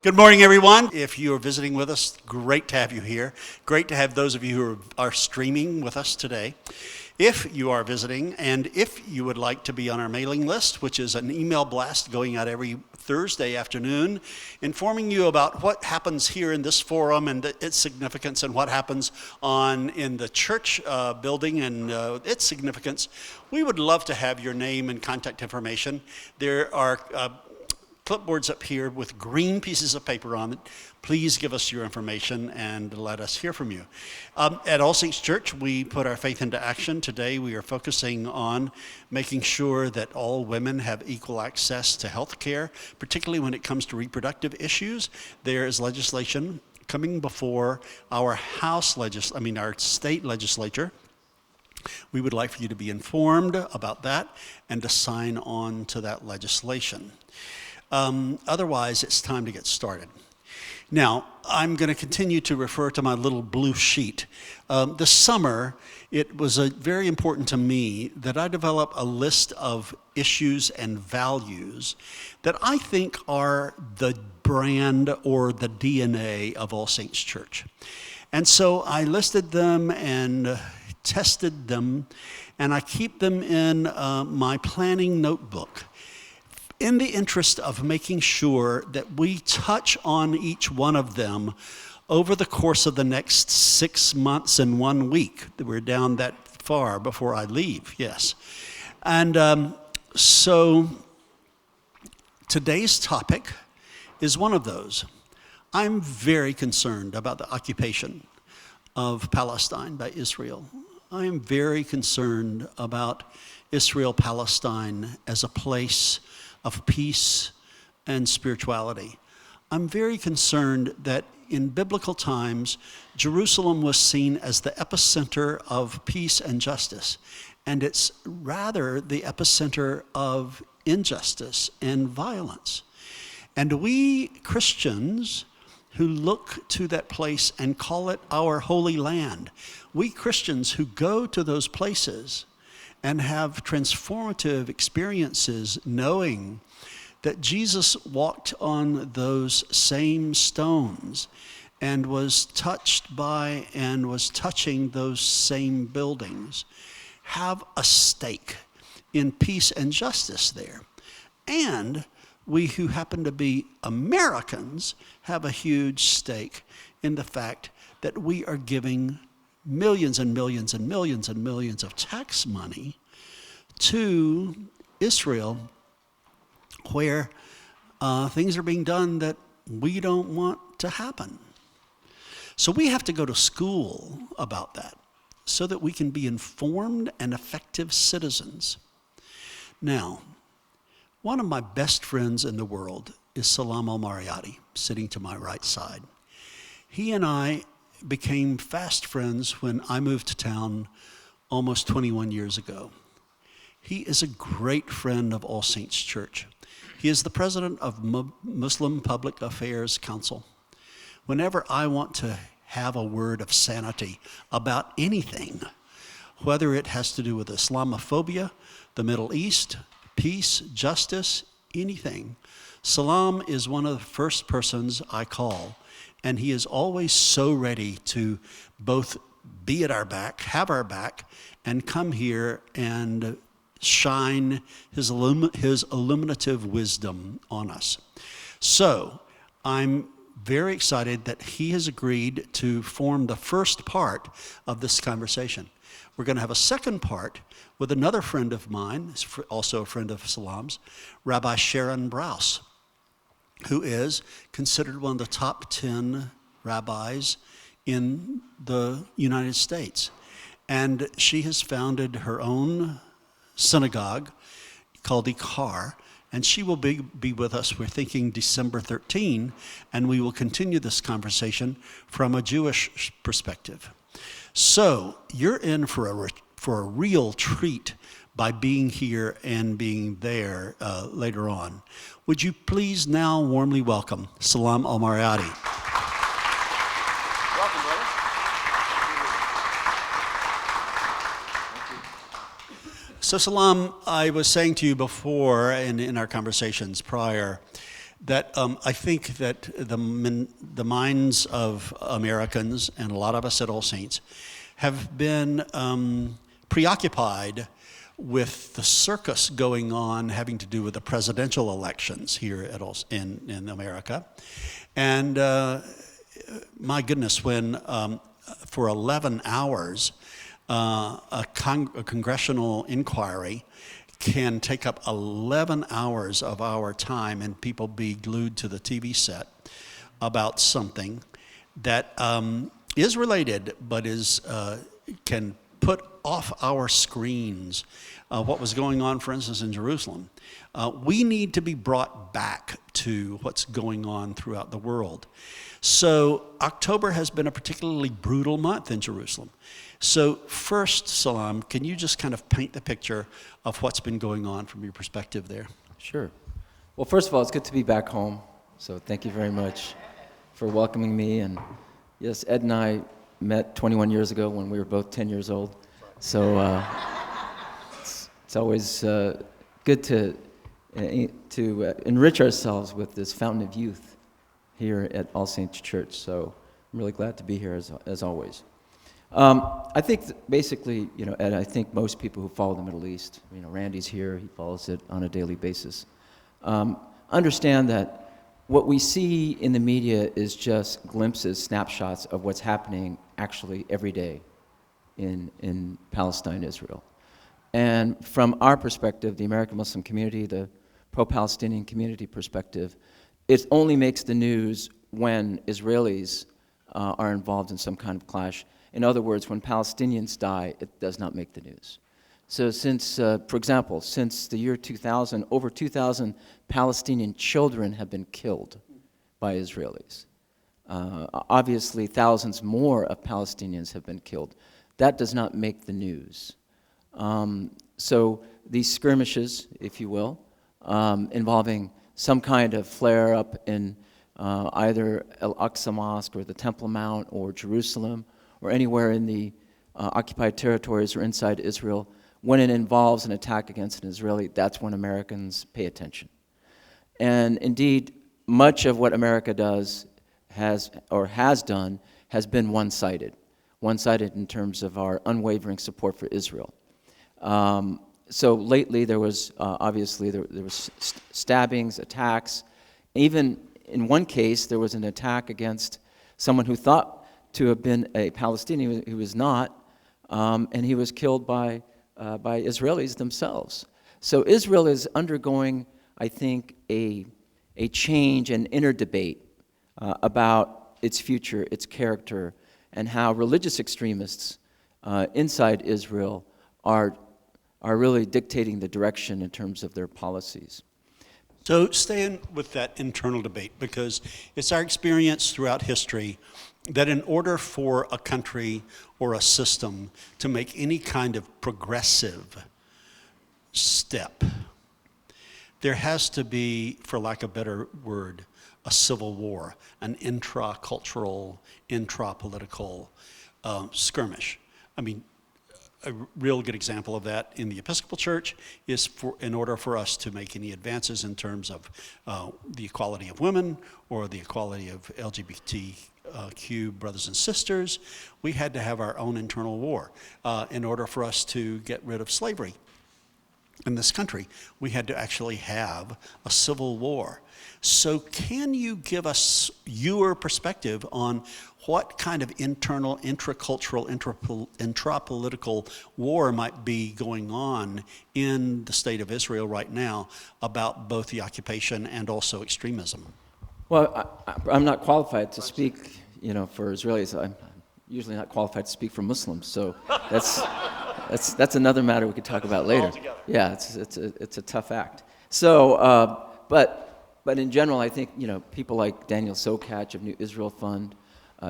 Good morning, everyone. If you are visiting with us, great to have you here. Great to have those of you who are streaming with us today. If you are visiting, and if you would like to be on our mailing list, which is an email blast going out every Thursday afternoon, informing you about what happens here in this forum and its significance, and what happens in the church building and its significance, we would love to have your name and contact information. There are clipboards up here with green pieces of paper on it. Please give us your information and let us hear from you. At All Saints Church, we put our faith into action. Today, we are focusing on making sure that all women have equal access to health care, particularly when it comes to reproductive issues. There is legislation coming before our our state legislature. We would like for you to be informed about that and to sign on to that legislation. Otherwise, it's time to get started. Now, I'm going to continue to refer to my little blue sheet. This summer, it was very important to me that I develop a list of issues and values that I think are the brand or the DNA of All Saints Church. And so I listed them and tested them, and I keep them in my planning notebook, in the interest of making sure that we touch on each one of them over the course of the next 6 months and 1 week. We're down that far before I leave, yes. And so today's topic is one of those. I'm very concerned about the occupation of Palestine by Israel. I am very concerned about Israel-Palestine as a place of peace and spirituality. I'm very concerned that in biblical times, Jerusalem was seen as the epicenter of peace and justice, and it's rather the epicenter of injustice and violence. And we Christians who look to that place and call it our holy land, we Christians who go to those places and have transformative experiences knowing that Jesus walked on those same stones and was touched by and was touching those same buildings, have a stake in peace and justice there. And we who happen to be Americans have a huge stake in the fact that we are giving millions and millions and millions and millions of tax money to Israel, where things are being done that we don't want to happen. So we have to go to school about that so that we can be informed and effective citizens. Now, one of my best friends in the world is Salam Al-Marayati, sitting to my right side. He and I became fast friends when I moved to town almost 21 years ago. He is a great friend of All Saints Church. He is the president of Muslim Public Affairs Council. Whenever I want to have a word of sanity about anything, whether it has to do with Islamophobia, the Middle East, peace, justice, anything, Salam is one of the first persons I call. And he is always so ready to both be at our back, have our back, and come here and shine his illuminative wisdom on us. So I'm very excited that he has agreed to form the first part of this conversation. We're going to have a second part with another friend of mine, also a friend of Salam's, Rabbi Sharon Brous, who is considered one of the top 10 rabbis in the United States. And she has founded her own synagogue called Ikar, and she will be with us, we're thinking December 13, and we will continue this conversation from a Jewish perspective. So you're in for a real treat by being here and being there later on. Would you please now warmly welcome Salam Al-Marayati. Welcome, brother. So Salam, I was saying to you before and in our conversations prior that I think that the minds of Americans, and a lot of us at All Saints, have been preoccupied with the circus going on having to do with the presidential elections here in America. And my goodness, when for 11 hours, a congressional inquiry can take up 11 hours of our time and people be glued to the TV set about something that is related but can put off our screens what was going on, for instance, in Jerusalem. We need to be brought back to what's going on throughout the world. So October has been a particularly brutal month in Jerusalem. So first, Salam, can you just kind of paint the picture of what's been going on from your perspective there? Sure. Well, first of all, it's good to be back home. So thank you very much for welcoming me. And yes, Ed and I met 21 years ago when we were both 10 years old. So it's always good to enrich ourselves with this fountain of youth here at All Saints Church. So I'm really glad to be here as always. I think basically, Ed, I think most people who follow the Middle East, Randy's here, he follows it on a daily basis, understand that what we see in the media is just glimpses, snapshots of what's happening actually every day in Palestine, Israel. And from our perspective, the American Muslim community, the pro-Palestinian community perspective, it only makes the news when Israelis are involved in some kind of clash. In other words, when Palestinians die, it does not make the news. So for example, since the year 2000, over 2,000 Palestinian children have been killed by Israelis. Obviously, thousands more of Palestinians have been killed. That does not make the news. So these skirmishes, if you will, involving some kind of flare-up in either Al-Aqsa Mosque or the Temple Mount or Jerusalem or anywhere in the occupied territories or inside Israel, when it involves an attack against an Israeli, that's when Americans pay attention. And indeed, much of what America does has done has been one-sided in terms of our unwavering support for Israel. So lately there was obviously there was stabbings, attacks. Even in one case there was an attack against someone who thought to have been a Palestinian who was not, and he was killed by Israelis themselves. So Israel is undergoing, I think, a change and inner debate about its future, its character, and how religious extremists inside Israel are really dictating the direction in terms of their policies. So staying with that internal debate, because it's our experience throughout history that in order for a country or a system to make any kind of progressive step, there has to be, for lack of a better word, a civil war, an intra-cultural, intra-political skirmish. I mean, a real good example of that in the Episcopal Church is in order for us to make any advances in terms of the equality of women or the equality of LGBTQ brothers and sisters, we had to have our own internal war. In order for us to get rid of slavery in this country, we had to actually have a civil war. So can you give us your perspective on what kind of internal, intracultural, intrapolitical war might be going on in the state of Israel right now about both the occupation and also extremism? Well, I'm not qualified to speak, for Israelis. I'm usually not qualified to speak for Muslims, so that's another matter we could talk about later. Yeah, it's a tough act. So, but in general, I think people like Daniel Sokach of New Israel Fund,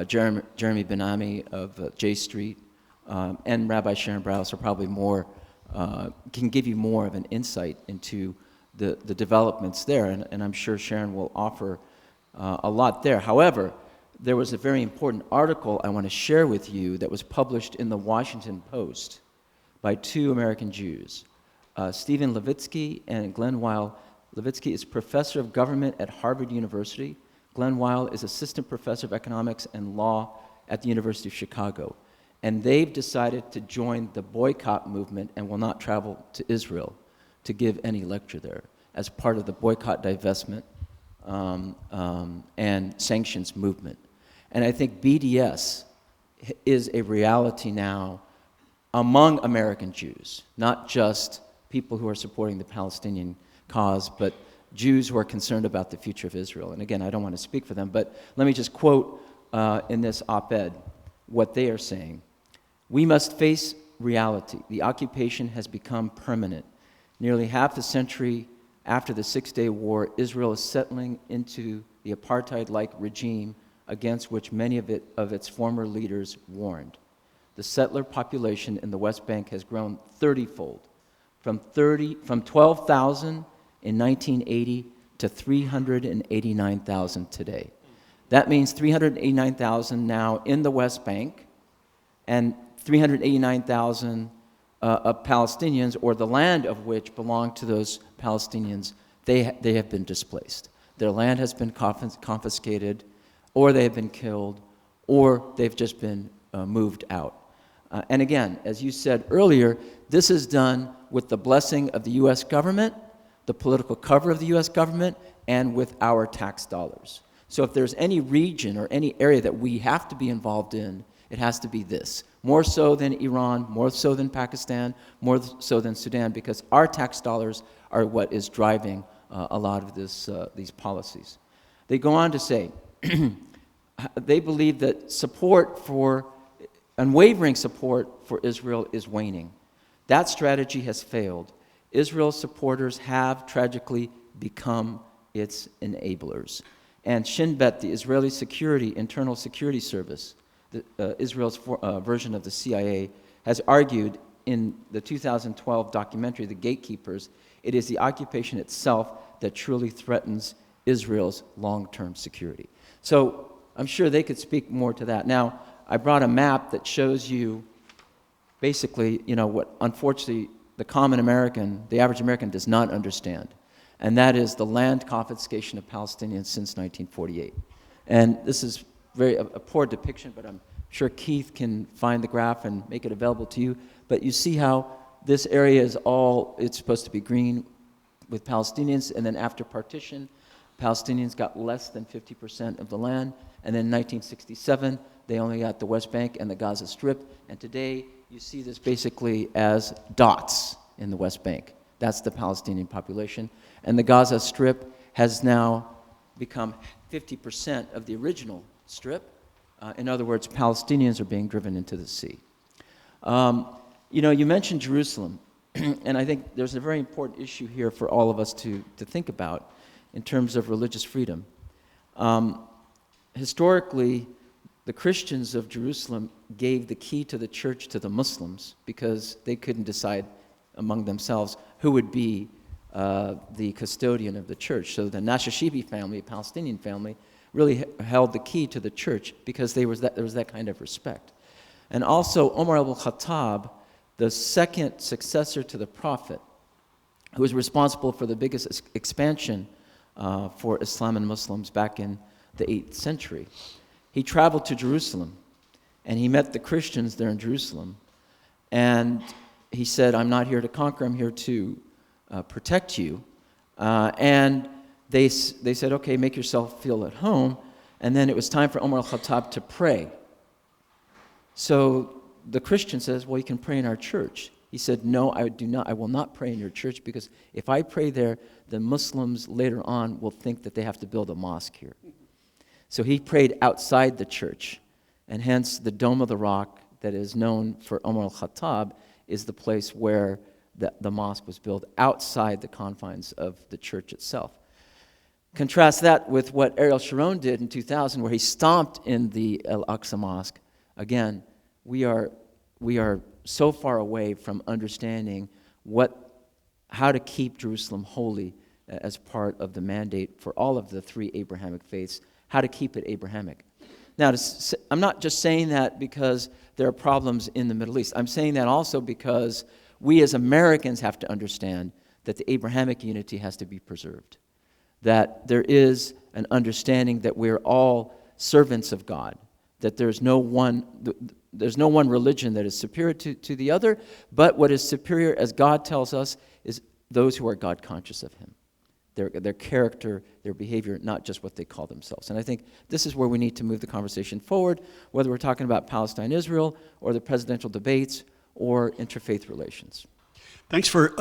Jeremy Ben-Ami of J Street, and Rabbi Sharon Brous are probably can give you more of an insight into the developments there, and I'm sure Sharon will offer a lot there. However, there was a very important article I want to share with you that was published in the Washington Post by two American Jews, Stephen Levitsky and Glenn Weil. Levitsky is professor of government at Harvard University. Glenn Weil is assistant professor of economics and law at the University of Chicago. And they've decided to join the boycott movement and will not travel to Israel to give any lecture there as part of the boycott, divestment, and sanctions movement. And I think BDS is a reality now among American Jews, not just people who are supporting the Palestinian cause, but Jews who are concerned about the future of Israel. And again, I don't want to speak for them, but let me just quote in this op-ed what they are saying. "We must face reality. The occupation has become permanent. Nearly half a century after the Six-Day War, Israel is settling into the apartheid-like regime against which many of its former leaders warned. The settler population in the West Bank has grown 30-fold, from 12,000 in 1980 to 389,000 today. That means 389,000 now in the West Bank, and 389,000 of Palestinians, or the land of which belonged to those Palestinians, they have been displaced. Their land has been confiscated, or they have been killed, or they've just been moved out. And again, as you said earlier, this is done with the blessing of the U.S. government, the political cover of the U.S. government, and with our tax dollars. So if there's any region or any area that we have to be involved in, it has to be this. More so than Iran, more so than Pakistan, more so than Sudan, because our tax dollars are what is driving a lot of these policies. They go on to say, they believe that unwavering support for Israel is waning. That strategy has failed. Israel's supporters have tragically become its enablers. And Shin Bet, the Israeli Internal Security Service, Israel's version of the CIA, has argued in the 2012 documentary, The Gatekeepers, it is the occupation itself that truly threatens Israel's long-term security. So I'm sure they could speak more to that. Now, I brought a map that shows you basically, what unfortunately the common American, the average American does not understand, and that is the land confiscation of Palestinians since 1948. And this is a poor depiction, but I'm sure Keith can find the graph and make it available to you. But you see how this area is it's supposed to be green with Palestinians, and then after partition, Palestinians got less than 50% of the land, and then in 1967, they only got the West Bank and the Gaza Strip, and today you see this basically as dots in the West Bank. That's the Palestinian population, and the Gaza Strip has now become 50% of the original strip. In other words, Palestinians are being driven into the sea. You mentioned Jerusalem, and I think there's a very important issue here for all of us to think about in terms of religious freedom. Historically, the Christians of Jerusalem gave the key to the church to the Muslims because they couldn't decide among themselves who would be the custodian of the church. So the Nashashibi family, a Palestinian family, really held the key to the church because there was that kind of respect. And also Omar al-Khattab, the second successor to the Prophet, who was responsible for the biggest expansion for Islam and Muslims back in the 8th century. He traveled to Jerusalem, and he met the Christians there in Jerusalem, and he said, "I'm not here to conquer, I'm here to protect you." And they said, "Okay, make yourself feel at home." And then it was time for Omar al-Khattab to pray. So the Christian says, "Well, you can pray in our church." He said, "No, I will not pray in your church, because if I pray there, the Muslims later on will think that they have to build a mosque here." So he prayed outside the church, and hence the Dome of the Rock that is known for Omar al-Khattab is the place where the mosque was built outside the confines of the church itself. Contrast that with what Ariel Sharon did in 2000, where he stomped in the Al-Aqsa Mosque. Again, we are so far away from understanding how to keep Jerusalem holy as part of the mandate for all of the three Abrahamic faiths, how to keep it Abrahamic. Now, I'm not just saying that because there are problems in the Middle East. I'm saying that also because we as Americans have to understand that the Abrahamic unity has to be preserved, that there is an understanding that we're all servants of God, that there's no one religion that is superior to the other, but what is superior, as God tells us, is those who are God conscious of him. Their character, their behavior, not just what they call themselves. And I think this is where we need to move the conversation forward, whether we're talking about Palestine-Israel or the presidential debates or interfaith relations. Thanks for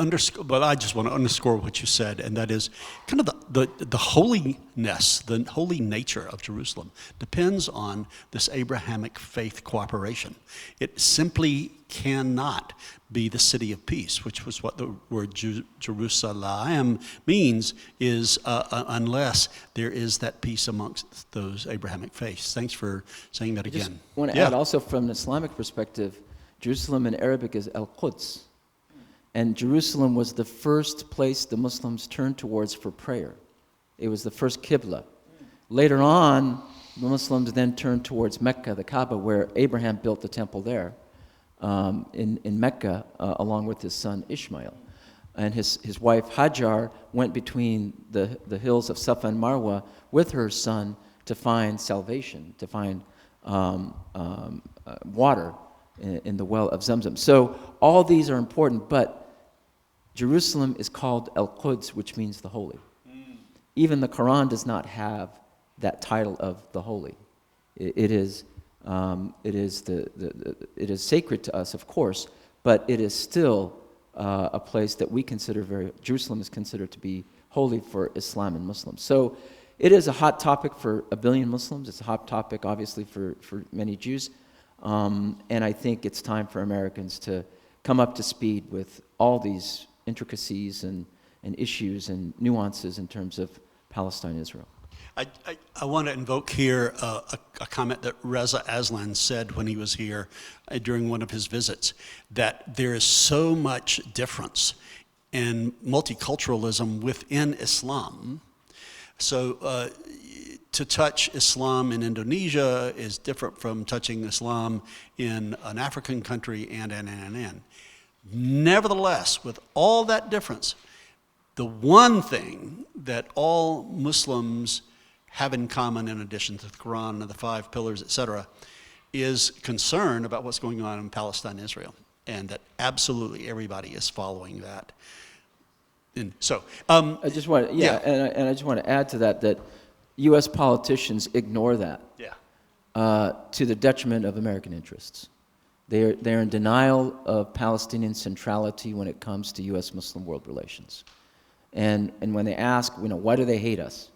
but I just want to underscore what you said, and that is kind of the holiness, the holy nature of Jerusalem depends on this Abrahamic faith cooperation. It simply cannot be the city of peace, which was what the word Jerusalem means, is unless there is that peace amongst those Abrahamic faiths. Thanks for saying that again. I just want to add also from an Islamic perspective, Jerusalem in Arabic is Al-Quds. And Jerusalem was the first place the Muslims turned towards for prayer. It was the first Qibla. Later on, the Muslims then turned towards Mecca, the Kaaba, where Abraham built the temple there in Mecca, along with his son Ishmael. And his wife Hajar went between the hills of Safa and Marwa with her son to find salvation, to find water in the well of Zamzam. So all these are important, but Jerusalem is called Al-Quds, which means the holy. Even the Quran does not have that title of the holy. It is sacred to us, of course, but it is still a place that we consider Jerusalem is considered to be holy for Islam and Muslims. So it is a hot topic for 1 billion Muslims. It's a hot topic, obviously, for many Jews. And I think it's time for Americans to come up to speed with all these intricacies and issues and nuances in terms of Palestine-Israel. I want to invoke here a comment that Reza Aslan said when he was here during one of his visits, that there is so much difference in multiculturalism within Islam. So to touch Islam in Indonesia is different from touching Islam in an African country and. Nevertheless, with all that difference, the one thing that all Muslims have in common, in addition to the Quran and the 5 pillars, etc., is concern about what's going on in Palestine, Israel, and that absolutely everybody is following that. And so, I just want, and I just want to add to that U.S. politicians ignore that to the detriment of American interests. They're in denial of Palestinian centrality when it comes to U.S. Muslim world relations. And when they ask, why do they hate us?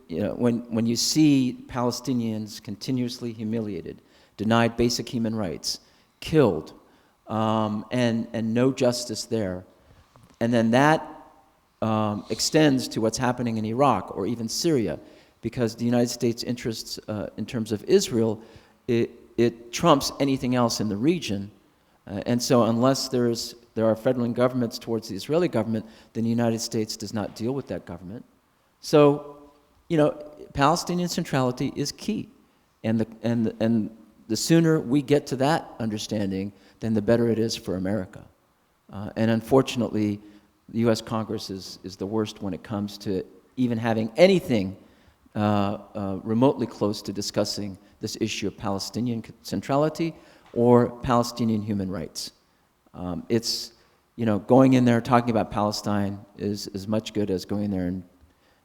When you see Palestinians continuously humiliated, denied basic human rights, killed, and no justice there, and then that extends to what's happening in Iraq or even Syria, because the United States' interests in terms of Israel, it trumps anything else in the region. And so unless there are federal governments towards the Israeli government, then the United States does not deal with that government. So, Palestinian centrality is key. And the sooner we get to that understanding, then the better it is for America. And unfortunately, the U.S. Congress is the worst when it comes to even having anything remotely close to discussing this issue of Palestinian centrality or Palestinian human rights. It's, going in there talking about Palestine is as much good as going there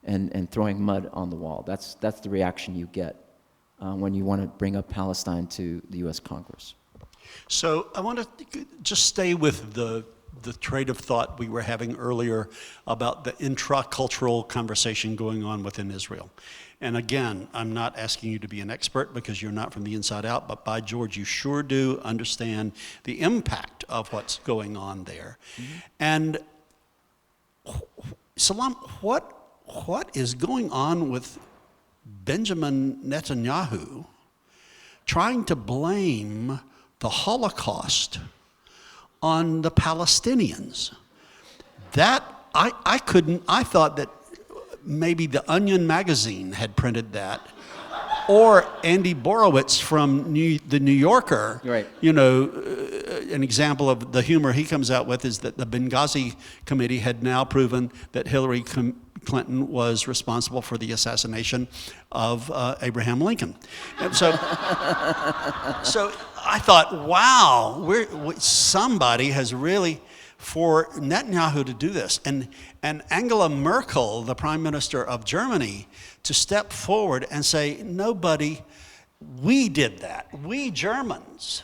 and throwing mud on the wall. That's the reaction you get when you want to bring up Palestine to the U.S. Congress. So I want to just stay with the trade of thought we were having earlier about the intracultural conversation going on within Israel. And again, I'm not asking you to be an expert because you're not from the inside out, but by George, you sure do understand the impact of what's going on there. Mm-hmm. And Salam, what is going on with Benjamin Netanyahu trying to blame the Holocaust on the Palestinians? That I thought that maybe the Onion magazine had printed that, or Andy Borowitz from the New Yorker, right. an example of the humor he comes out with is that the Benghazi committee had now proven that Hillary Clinton was responsible for the assassination of Abraham Lincoln. And so I thought, wow, somebody has really, for Netanyahu to do this, and Angela Merkel, the Prime Minister of Germany, to step forward and say, nobody, we did that. We Germans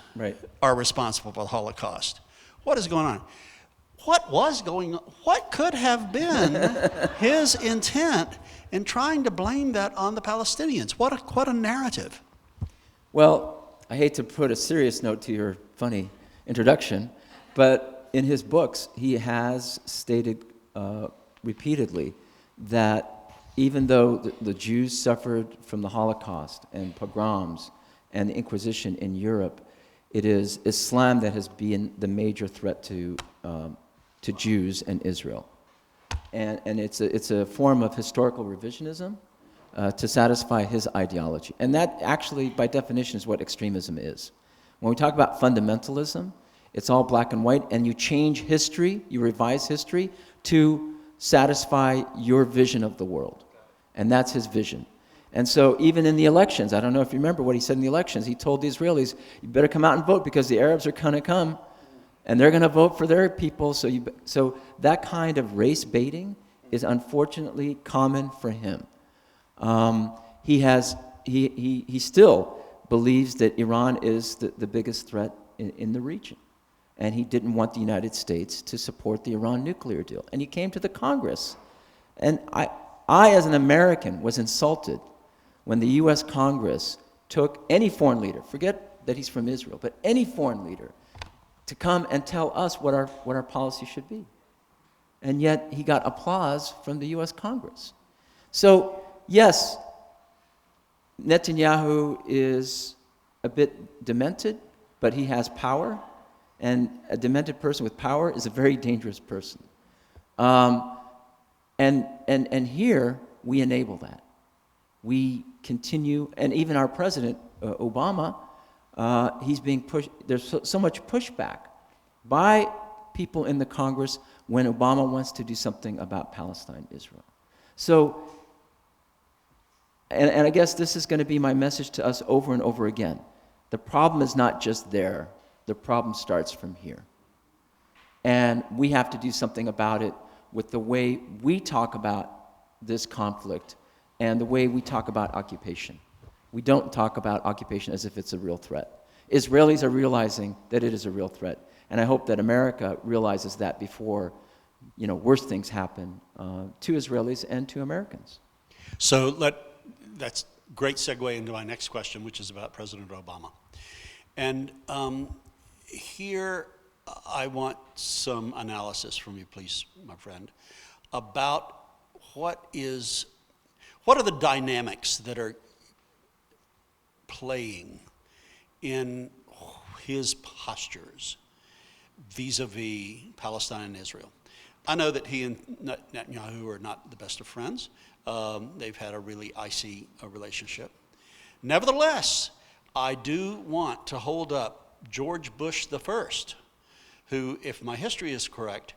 are responsible for the Holocaust. What is going on? What was going on? What could have been his intent in trying to blame that on the Palestinians? What a narrative. Well, I hate to put a serious note to your funny introduction, but in his books, he has stated repeatedly that even though the Jews suffered from the Holocaust and pogroms and the Inquisition in Europe, it is Islam that has been the major threat to Jews and Israel. And it's a form of historical revisionism to satisfy his ideology. And that actually, by definition, is what extremism is. When we talk about fundamentalism, it's all black and white, and you change history, you revise history to satisfy your vision of the world. And that's his vision. And so even in the elections, I don't know if you remember what he said in the elections, he told the Israelis, you better come out and vote because the Arabs are going to come and they're going to vote for their people. So that kind of race baiting is unfortunately common for him. He still believes that Iran is the biggest threat in the region. And he didn't want the United States to support the Iran nuclear deal. And he came to the Congress. And I, as an American, was insulted when the U.S. Congress took any foreign leader, forget that he's from Israel, but any foreign leader, to come and tell us what our policy should be. And yet he got applause from the U.S. Congress. So, yes, Netanyahu is a bit demented, but he has power. And a demented person with power is a very dangerous person. And here, we enable that. We continue, and even our president, Obama, he's being pushed, there's so much pushback by people in the Congress when Obama wants to do something about Palestine, Israel. So, and I guess this is going to be my message to us over and over again. The problem is not just there. The problem starts from here. And we have to do something about it with the way we talk about this conflict and the way we talk about occupation. We don't talk about occupation as if it's a real threat. Israelis are realizing that it is a real threat. And I hope that America realizes that before, worse things happen to Israelis and to Americans. So that's a great segue into my next question, which is about President Obama. And here I want some analysis from you, please, my friend, about what are the dynamics that are playing in his postures vis-a-vis Palestine and Israel. I know that he and Netanyahu are not the best of friends. They've had a really icy relationship. Nevertheless, I do want to hold up George Bush I, who, if my history is correct,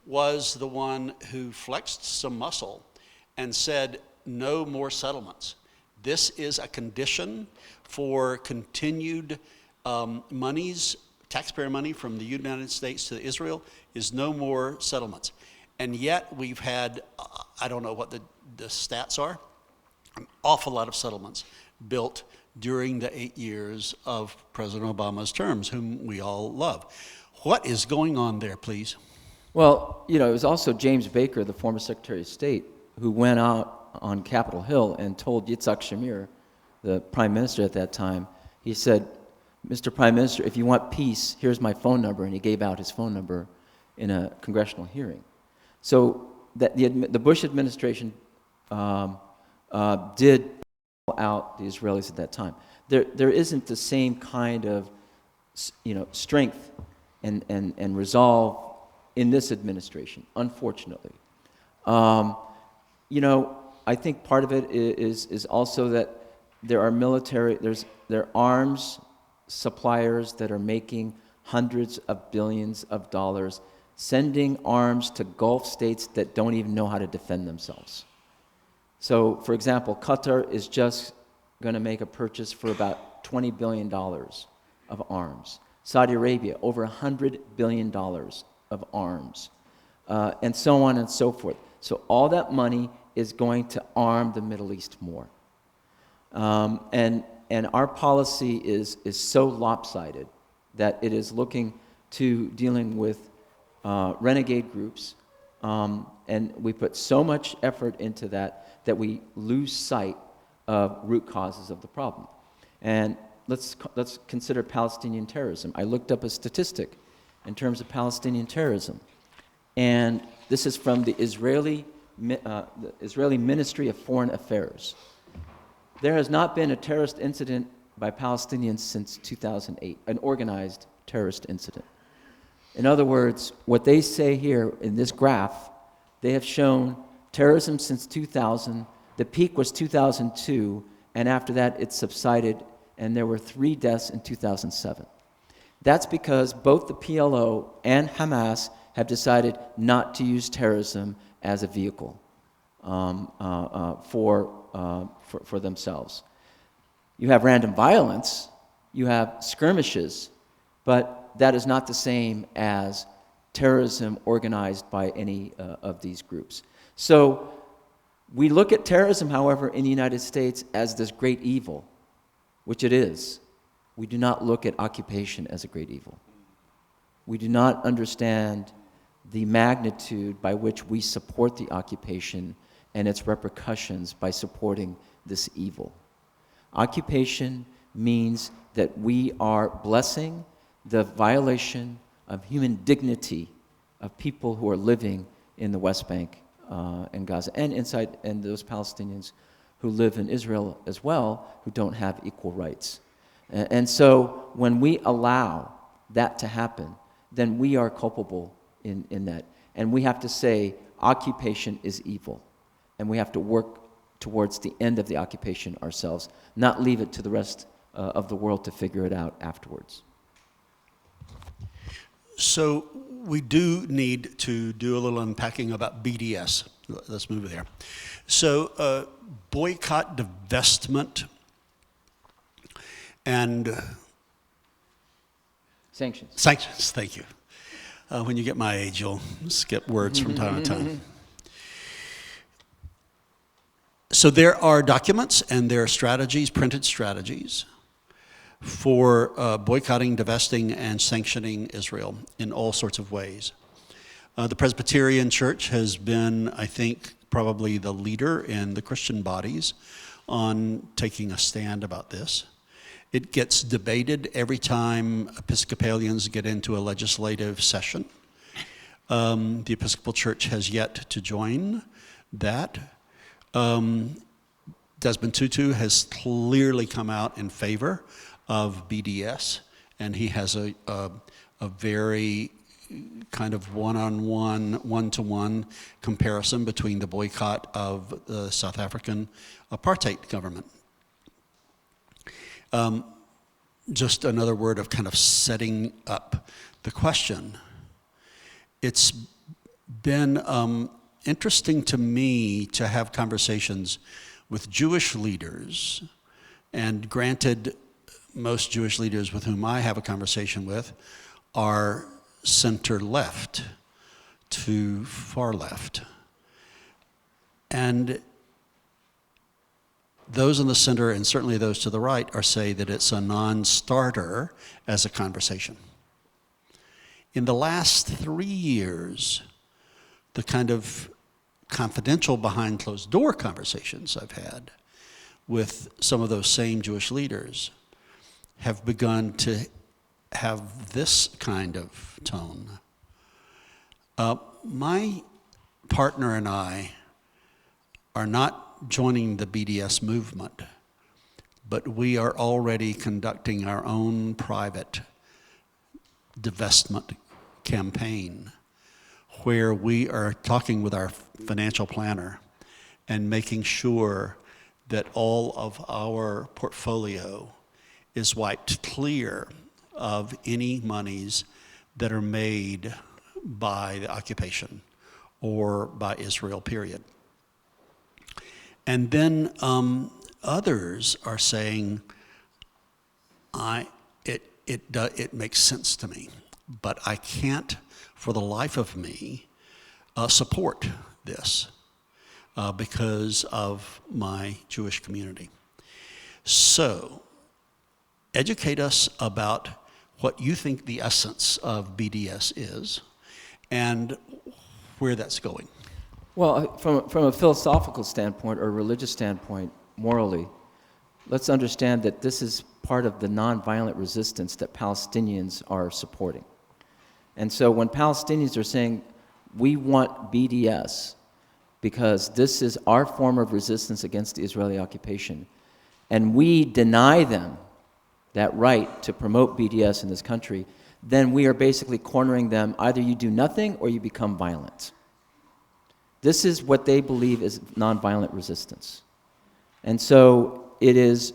was the one who flexed some muscle and said, no more settlements. This is a condition for continued monies, taxpayer money from the United States to Israel, is no more settlements. And yet we've had, I don't know what the stats are, an awful lot of settlements built during the 8 years of President Obama's terms, whom we all love. What is going on there, please? Well, it was also James Baker, the former Secretary of State, who went out on Capitol Hill and told Yitzhak Shamir, the prime minister at that time, he said, Mr. Prime Minister, if you want peace, here's my phone number, and he gave out his phone number in a congressional hearing. So that the Bush administration did out the Israelis at that time. There isn't the same kind of strength and resolve in this administration, unfortunately. I think part of it is also that there are arms suppliers that are making hundreds of billions of dollars sending arms to Gulf states that don't even know how to defend themselves. So, for example, Qatar is just going to make a purchase for about $20 billion of arms. Saudi Arabia, over $100 billion of arms, and so on and so forth. So all that money is going to arm the Middle East more. And our policy is so lopsided that it is looking to dealing with renegade groups, and we put so much effort into that we lose sight of root causes of the problem. And let's consider Palestinian terrorism. I looked up a statistic in terms of Palestinian terrorism, and this is from the Israeli Ministry of Foreign Affairs. There has not been a terrorist incident by Palestinians since 2008, an organized terrorist incident. In other words, what they say here in this graph, they have shown terrorism since 2000. The peak was 2002, and after that it subsided, and there were 3 deaths in 2007. That's because both the PLO and Hamas have decided not to use terrorism as a vehicle for themselves. You have random violence, you have skirmishes, but that is not the same as terrorism organized by any of these groups. So we look at terrorism, however, in the United States as this great evil, which it is. We do not look at occupation as a great evil. We do not understand the magnitude by which we support the occupation and its repercussions by supporting this evil. Occupation means that we are blessing the violation of human dignity of people who are living in the West Bank and Gaza, and those Palestinians who live in Israel as well, who don't have equal rights. And so when we allow that to happen, then we are culpable in that. And we have to say occupation is evil. And we have to work towards the end of the occupation ourselves, not leave it to the rest of the world to figure it out afterwards. So we do need to do a little unpacking about BDS. Let's move there. So boycott, divestment, and Sanctions. Sanctions, thank you. When you get my age, you'll skip words from time to time. So there are documents and there are strategies, printed strategies, for boycotting, divesting, and sanctioning Israel in all sorts of ways. The Presbyterian Church has been, I think, probably the leader in the Christian bodies on taking a stand about this. It gets debated every time Episcopalians get into a legislative session. The Episcopal Church has yet to join that. Desmond Tutu has clearly come out in favor of BDS, and he has a very kind of one-on-one, one-to-one comparison between the boycott of the South African apartheid government. Just another word of kind of setting up the question. It's been interesting to me to have conversations with Jewish leaders, and granted, most Jewish leaders with whom I have a conversation with are center-left to far-left. And those in the center, and certainly those to the right, are saying that it's a non-starter as a conversation. In the last 3 years, the kind of confidential behind-closed-door conversations I've had with some of those same Jewish leaders have begun to have this kind of tone. My partner and I are not joining the BDS movement, but we are already conducting our own private divestment campaign where we are talking with our financial planner and making sure that all of our portfolio is wiped clear of any monies that are made by the occupation or by Israel, period. And then others are saying, it makes sense to me, but I can't, for the life of me, support this because of my Jewish community. So, educate us about what you think the essence of BDS is and where that's going. Well, from a philosophical standpoint or a religious standpoint, morally, let's understand that this is part of the nonviolent resistance that Palestinians are supporting. And so when Palestinians are saying, we want BDS because this is our form of resistance against the Israeli occupation, and we deny them that right to promote BDS in this country, then we are basically cornering them. Either you do nothing or you become violent. This is what they believe is nonviolent resistance. And so it is,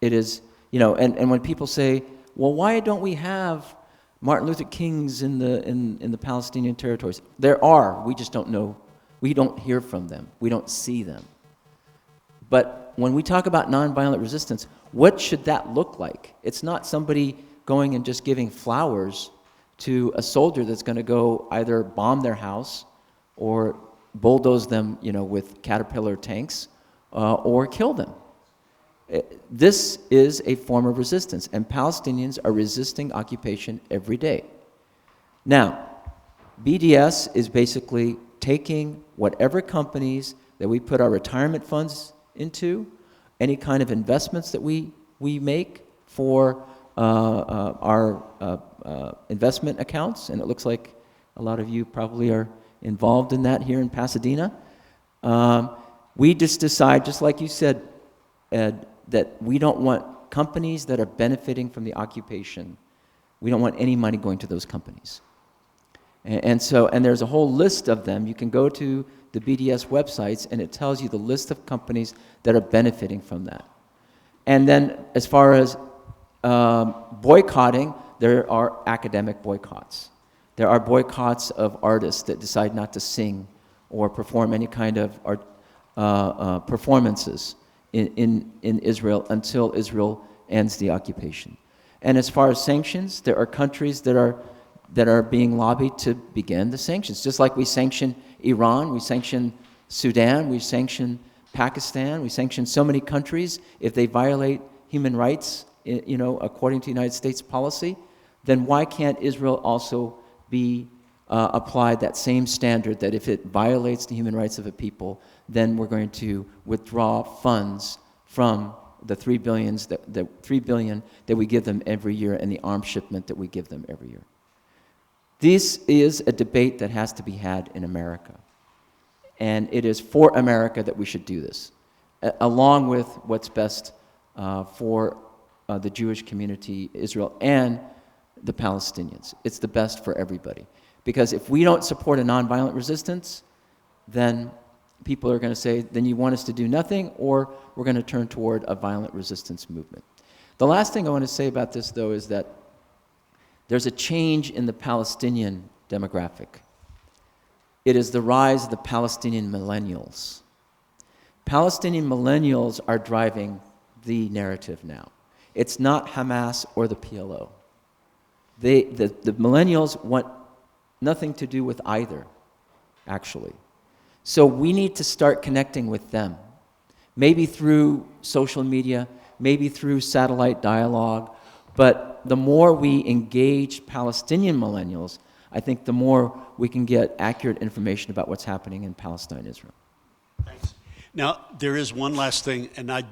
and when people say, well, why don't we have Martin Luther Kings in the Palestinian territories? There are, we just don't know. We don't hear from them. We don't see them. But when we talk about nonviolent resistance, what should that look like? It's not somebody going and just giving flowers to a soldier that's going to go either bomb their house or bulldoze them, with Caterpillar tanks, or kill them. This is a form of resistance, and Palestinians are resisting occupation every day. Now, BDS is basically taking whatever companies that we put our retirement funds into, any kind of investments that we make for our investment accounts, and it looks like a lot of you probably are involved in that here in Pasadena. We just decide, just like you said, Ed, that we don't want companies that are benefiting from the occupation. We don't want any money going to those companies. And there's a whole list of them. You can go to the BDS websites, and it tells you the list of companies that are benefiting from that. And then as far as boycotting, there are academic boycotts. There are boycotts of artists that decide not to sing or perform any kind of art, performances in Israel until Israel ends the occupation. And as far as sanctions, there are countries that are being lobbied to begin the sanctions. Just like we sanction Iran, we sanction Sudan, we sanction Pakistan, we sanction so many countries. If they violate human rights, according to United States policy, then why can't Israel also be applied that same standard that if it violates the human rights of a people, then we're going to withdraw funds from the $3 billion that we give them every year and the arms shipment that we give them every year. This is a debate that has to be had in America. And it is for America that we should do this, along with what's best for the Jewish community, Israel, and the Palestinians. It's the best for everybody. Because if we don't support a nonviolent resistance, then people are going to say, then you want us to do nothing, or we're going to turn toward a violent resistance movement. The last thing I want to say about this, though, is that there's a change in the Palestinian demographic. It is the rise of the Palestinian millennials. Palestinian millennials are driving the narrative now. It's not Hamas or the PLO. The millennials want nothing to do with either, actually. So we need to start connecting with them, maybe through social media, maybe through satellite dialogue, but the more we engage Palestinian millennials, I think the more we can get accurate information about what's happening in Palestine, Israel. Thanks. Now, there is one last thing, and I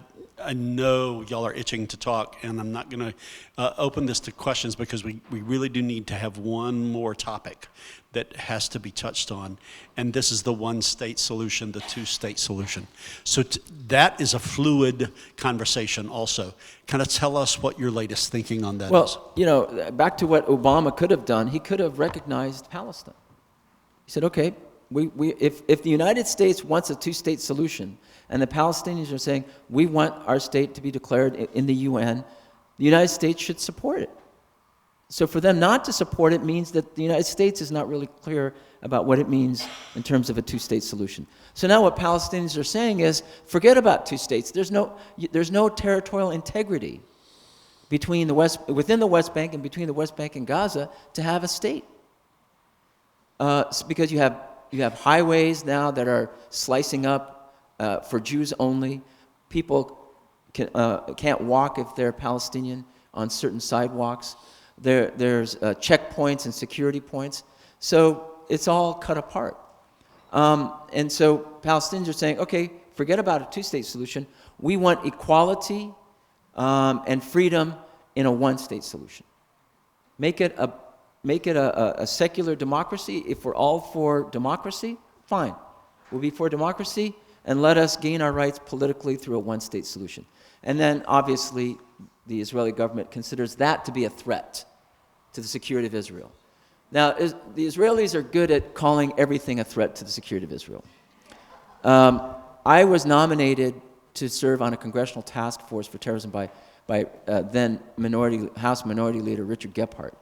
know y'all are itching to talk, and I'm not going to open this to questions because we really do need to have one more topic that has to be touched on, and this is the one-state solution, the two-state solution. So that is a fluid conversation also. Kind of tell us what your latest thinking on that is. Well, back to what Obama could have done, he could have recognized Palestine. He said, okay, if the United States wants a two-state solution, and the Palestinians are saying, we want our state to be declared in the UN, the United States should support it. So for them not to support it means that the United States is not really clear about what it means in terms of a two-state solution. So now what Palestinians are saying is, forget about two states. There's no territorial integrity within the West Bank and between the West Bank and Gaza to have a state. Because you have highways now that are slicing up for Jews only. People can't walk if they're Palestinian on certain sidewalks. There's checkpoints and security points. So it's all cut apart. And so Palestinians are saying, okay, forget about a two-state solution. We want equality and freedom in a one-state solution. Make it a secular democracy. If we're all for democracy, fine. We'll be for democracy, and let us gain our rights politically through a one-state solution. And then, obviously, the Israeli government considers that to be a threat to the security of Israel. Now, the Israelis are good at calling everything a threat to the security of Israel. I was nominated to serve on a congressional task force for terrorism by then House Minority Leader Richard Gephardt.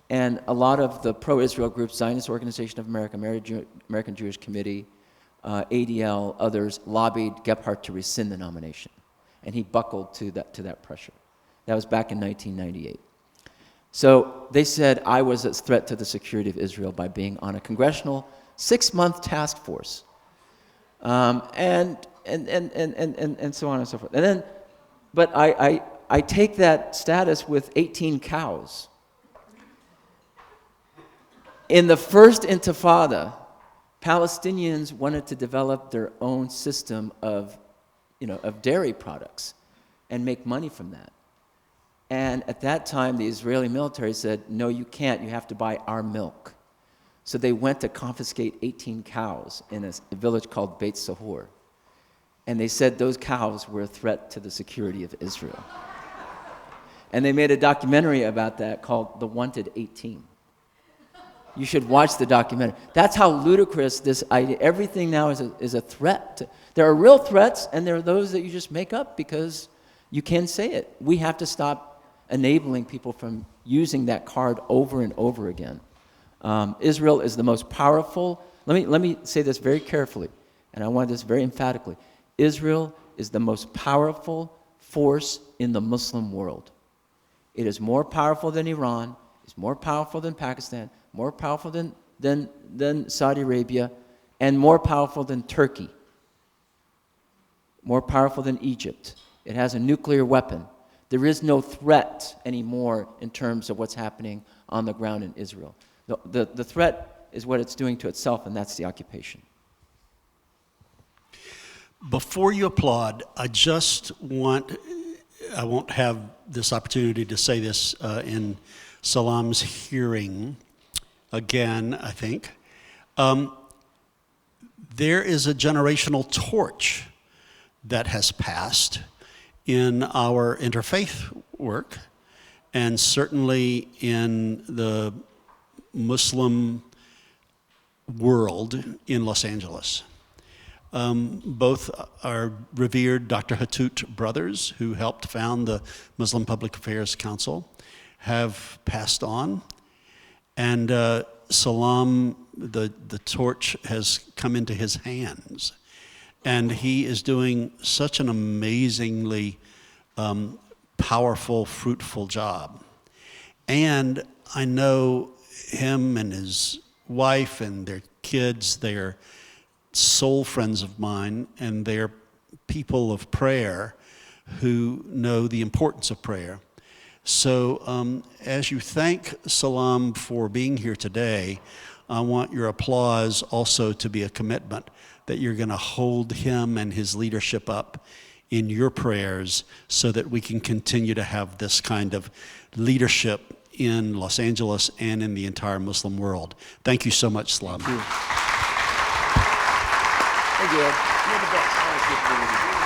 And a lot of the pro-Israel groups, Zionist Organization of America, American Jewish Committee, ADL, others, lobbied Gephardt to rescind the nomination. And he buckled to that pressure. That was back in 1998. So they said I was a threat to the security of Israel by being on a congressional 6-month task force. And so on and so forth. And then, but I take that status with 18 cows. In the first Intifada, Palestinians wanted to develop their own system of dairy products and make money from that. And at that time, the Israeli military said, no, you can't. You have to buy our milk. So they went to confiscate 18 cows in a village called Beit Sahur. And they said those cows were a threat to the security of Israel. And they made a documentary about that called The Wanted 18. You should watch the documentary. That's how ludicrous this idea, everything now is a threat. There are real threats, and there are those that you just make up because you can say it. We have to stop enabling people from using that card over and over again. Israel is the most powerful. Let me say this very carefully, and I want this very emphatically. Israel is the most powerful force in the Muslim world. It is more powerful than Iran. It's more powerful than Pakistan. More powerful than Saudi Arabia, and more powerful than Turkey. More powerful than Egypt. It has a nuclear weapon. There is no threat anymore in terms of what's happening on the ground in Israel. The threat is what it's doing to itself, and that's the occupation. Before you applaud, I won't have this opportunity to say this in Salam's hearing again, I think. There is a generational torch that has passed in our interfaith work, and certainly in the Muslim world in Los Angeles. Both our revered Dr. Hathout brothers, who helped found the Muslim Public Affairs Council, have passed on. And Salam, the torch has come into his hands. And he is doing such an amazingly powerful, fruitful job. And I know him and his wife and their kids. They're soul friends of mine, and they're people of prayer who know the importance of prayer. So as you thank Salam for being here today, I want your applause also to be a commitment that you're going to hold him and his leadership up in your prayers so that we can continue to have this kind of leadership in Los Angeles and in the entire Muslim world. Thank you so much, Salam. Thank you. Thank you, Ed. You're the best.